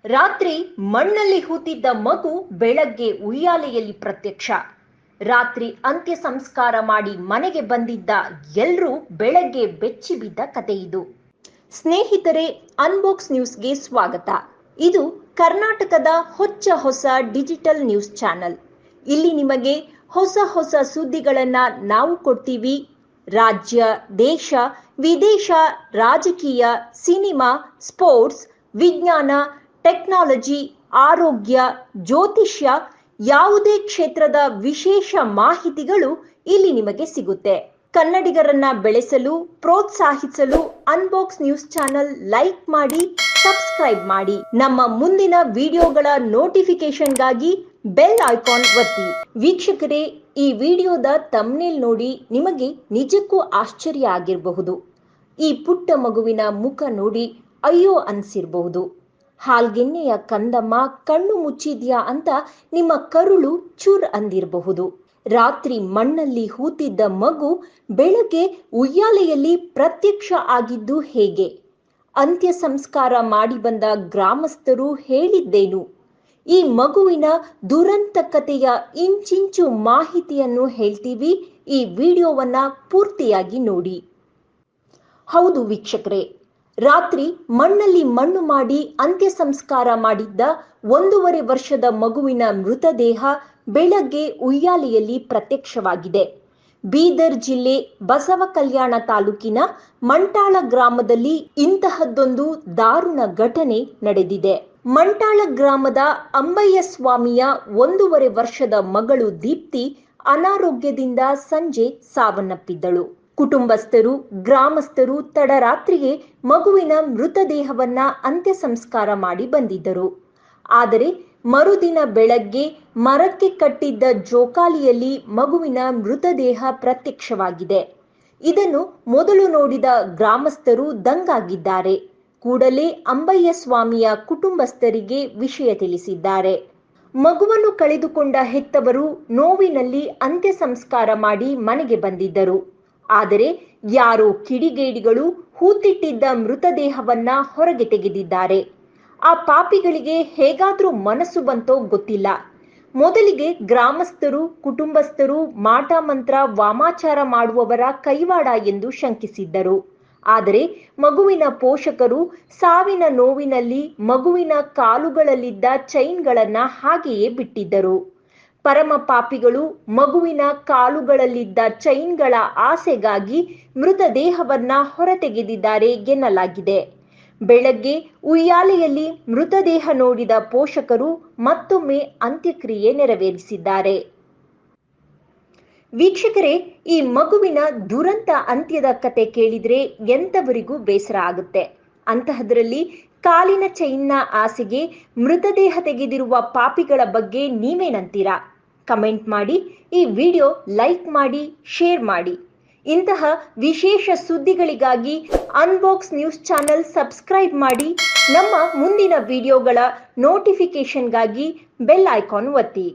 ರಾತ್ರಿ ಮಣ್ಣಲ್ಲಿ ಹೂತಿದ್ದ ಮಗು ಬೆಳಗ್ಗೆ ಉಯ್ಯಾಲೆಯಲ್ಲಿ ಪ್ರತ್ಯಕ್ಷ. ರಾತ್ರಿ ಅಂತ್ಯ ಸಂಸ್ಕಾರ ಮಾಡಿ ಮನೆಗೆ ಬಂದಿದ್ದ ಎಲ್ಲರೂ ಬೆಳಗ್ಗೆ ಬೆಚ್ಚಿ ಬಿದ್ದ ಕಥೆಯಿದು. ಸ್ನೇಹಿತರೆ, ಅನ್ಬಾಕ್ಸ್ ನ್ಯೂಸ್ಗೆ ಸ್ವಾಗತ. ಇದು ಕರ್ನಾಟಕದ ಹೊಸ ಡಿಜಿಟಲ್ ನ್ಯೂಸ್ ಚಾನೆಲ್. ಇಲ್ಲಿ ನಿಮಗೆ ಹೊಸ ಸುದ್ದಿಗಳನ್ನ ನಾವು ಕೊಡ್ತೀವಿ. ರಾಜ್ಯ, ದೇಶ, ವಿದೇಶ, ರಾಜಕೀಯ, ಸಿನಿಮಾ, ಸ್ಪೋರ್ಟ್ಸ್, ವಿಜ್ಞಾನ, ಟೆಕ್ನಾಲಜಿ, ಆರೋಗ್ಯ, ಜ್ಯೋತಿಷ್ಯ, ಯಾವುದೇ ಕ್ಷೇತ್ರದ ವಿಶೇಷ ಮಾಹಿತಿಗಳು ಇಲ್ಲಿ ನಿಮಗೆ ಸಿಗುತ್ತೆ. ಕನ್ನಡಿಗರನ್ನ ಬೆಳೆಸಲು, ಪ್ರೋತ್ಸಾಹಿಸಲು ಅನ್ಬಾಕ್ಸ್ ನ್ಯೂಸ್ ಚಾನೆಲ್ ಲೈಕ್ ಮಾಡಿ, ಸಬ್ಸ್ಕ್ರೈಬ್ ಮಾಡಿ. ನಮ್ಮ ಮುಂದಿನ ವಿಡಿಯೋಗಳ ನೋಟಿಫಿಕೇಶನ್ಗಾಗಿ ಬೆಲ್ ಐಕಾನ್ ಒತ್ತಿ. ವೀಕ್ಷಕರೇ, ಈ ವಿಡಿಯೋದ ಥಂಬ್ನೇಲ್ ನೋಡಿ ನಿಮಗೆ ನಿಜಕ್ಕೂ ಆಶ್ಚರ್ಯ ಆಗಿರಬಹುದು. ಈ ಪುಟ್ಟ ಮಗುವಿನ ಮುಖ ನೋಡಿ ಅಯ್ಯೋ ಅನ್ಸಿರಬಹುದು. ಹಾಲ್ಗೆನ್ನೆಯ ಕಂದಮ್ಮ ಕಣ್ಣು ಮುಚ್ಚಿದ್ಯಾ ಅಂತ ನಿಮ್ಮ ಕರುಳು ಚೂರ್ ಅಂದಿರಬಹುದು. ರಾತ್ರಿ ಮಣ್ಣಲ್ಲಿ ಹೂತಿದ್ದ ಮಗು ಬೆಳಗ್ಗೆ ಉಯ್ಯಾಲೆಯಲ್ಲಿ ಪ್ರತ್ಯಕ್ಷ ಆಗಿದ್ದು ಹೇಗೆ? ಅಂತ್ಯ ಸಂಸ್ಕಾರ ಮಾಡಿ ಬಂದ ಗ್ರಾಮಸ್ಥರು ಹೇಳಿದ್ದೇನು? ಈ ಮಗುವಿನ ದುರಂತ ಕಥೆಯ ಇಂಚಿಂಚು ಮಾಹಿತಿಯನ್ನು ಹೇಳ್ತೀವಿ. ಈ ವಿಡಿಯೋವನ್ನ ಪೂರ್ತಿಯಾಗಿ ನೋಡಿ. ಹೌದು ವೀಕ್ಷಕರೇ, ರಾತ್ರಿ ಮಣ್ಣಲ್ಲಿ ಮಣ್ಣು ಮಾಡಿ ಅಂತ್ಯ ಸಂಸ್ಕಾರ ಮಾಡಿದ್ದ 1.5 ವರ್ಷದ ಮಗುವಿನ ಮೃತದೇಹ ಬೆಳಗ್ಗೆ ಉಯ್ಯಾಲೆಯಲ್ಲಿ ಪ್ರತ್ಯಕ್ಷವಾಗಿದೆ. ಬೀದರ್ ಜಿಲ್ಲೆ ಬಸವಕಲ್ಯಾಣ ತಾಲೂಕಿನ ಮಂಟಾಳ ಗ್ರಾಮದಲ್ಲಿ ಇಂತಹದ್ದೊಂದು ದಾರುಣ ಘಟನೆ ನಡೆದಿದೆ. ಮಂಟಾಳ ಗ್ರಾಮದ ಅಂಬಯ್ಯ ಸ್ವಾಮಿಯ 1.5 ವರ್ಷದ ಮಗಳು ದೀಪ್ತಿ ಅನಾರೋಗ್ಯದಿಂದ ಸಂಜೆ ಸಾವನ್ನಪ್ಪಿದ್ದಳು. ಕುಟುಂಬಸ್ಥರು, ಗ್ರಾಮಸ್ಥರು ತಡರಾತ್ರಿಗೆ ಮಗುವಿನ ಮೃತದೇಹವನ್ನ ಅಂತ್ಯ ಸಂಸ್ಕಾರ ಮಾಡಿ ಬಂದಿದ್ದರು. ಆದರೆ ಮರುದಿನ ಬೆಳಗ್ಗೆ ಮರಕ್ಕೆ ಕಟ್ಟಿದ್ದ ಜೋಕಾಲಿಯಲ್ಲಿ ಮಗುವಿನ ಮೃತದೇಹ ಪ್ರತ್ಯಕ್ಷವಾಗಿದೆ. ಇದನ್ನು ಮೊದಲು ನೋಡಿದ ಗ್ರಾಮಸ್ಥರು ದಂಗಾಗಿದ್ದಾರೆ. ಕೂಡಲೇ ಅಂಬಯ್ಯ ಸ್ವಾಮಿಯ ಕುಟುಂಬಸ್ಥರಿಗೆ ವಿಷಯ ತಿಳಿಸಿದ್ದಾರೆ. ಮಗುವನ್ನು ಕಳೆದುಕೊಂಡ ಹೆತ್ತವರು ನೋವಿನಲ್ಲಿ ಅಂತ್ಯ ಸಂಸ್ಕಾರ ಮಾಡಿ ಮನೆಗೆ ಬಂದಿದ್ದರು. ಆದರೆ ಯಾರೋ ಕಿಡಿಗೇಡಿಗಳು ಹೂತಿಟ್ಟಿದ್ದ ಮೃತದೇಹವನ್ನ ಹೊರಗೆ ತೆಗೆದಿದ್ದಾರೆ. ಆ ಪಾಪಿಗಳಿಗೆ ಹೇಗಾದ್ರೂ ಮನಸ್ಸು ಬಂತೋ ಗೊತ್ತಿಲ್ಲ. ಮೊದಲಿಗೆ ಗ್ರಾಮಸ್ಥರು, ಕುಟುಂಬಸ್ಥರು ಮಾಟ ಮಂತ್ರ, ವಾಮಾಚಾರ ಮಾಡುವವರ ಕೈವಾಡ ಎಂದು ಶಂಕಿಸಿದ್ದರು. ಆದರೆ ಮಗುವಿನ ಪೋಷಕರು ಸಾವಿನ ನೋವಿನಲ್ಲಿ ಮಗುವಿನ ಕಾಲುಗಳಲ್ಲಿದ್ದ ಚೈನ್ಗಳನ್ನ ಹಾಗೆಯೇ ಬಿಟ್ಟಿದ್ದರು. ಪರಮ ಪಾಪಿಗಳು ಮಗುವಿನ ಕಾಲುಗಳಲ್ಲಿದ್ದ ಚೈನ್ಗಳ ಆಸೆಗಾಗಿ ಮೃತದೇಹವನ್ನ ಹೊರತೆಗೆದಿದ್ದಾರೆ ಎನ್ನಲಾಗಿದೆ. ಬೆಳಗ್ಗೆ ಉಯ್ಯಾಲೆಯಲ್ಲಿ ಮೃತದೇಹ ನೋಡಿದ ಪೋಷಕರು ಮತ್ತೊಮ್ಮೆ ಅಂತ್ಯಕ್ರಿಯೆ ನೆರವೇರಿಸಿದ್ದಾರೆ. ವೀಕ್ಷಕರೇ, ಈ ಮಗುವಿನ ದುರಂತ ಅಂತ್ಯದ ಕತೆ ಕೇಳಿದ್ರೆ ಎಂತವರಿಗೂ ಬೇಸರ ಆಗುತ್ತೆ. ಅಂತಹದ್ರಲ್ಲಿ ಕಾಲಿನ ಚೈನ್ನ ಆಸೆಗೆ ಮೃತದೇಹ ತೆಗೆದಿರುವ ಪಾಪಿಗಳ ಬಗ್ಗೆ ನೀವೇನಂತೀರಾ? ಕಮೆಂಟ್ ಮಾಡಿ, ಈ ವಿಡಿಯೋ ಲೈಕ್ ಮಾಡಿ, ಶೇರ್ ಮಾಡಿ. ಇಂತಹ ವಿಶೇಷ ಸುದ್ದಿಗಳಿಗಾಗಿ ಅನ್ಬಾಕ್ಸ್ ನ್ಯೂಸ್ ಚಾನೆಲ್ ಸಬ್ಸ್ಕ್ರೈಬ್ ಮಾಡಿ. ನಮ್ಮ ಮುಂದಿನ ವಿಡಿಯೋಗಳ ನೋಟಿಫಿಕೇಶನ್ಗಾಗಿ ಬೆಲ್ ಐಕಾನ್ ಒತ್ತಿ.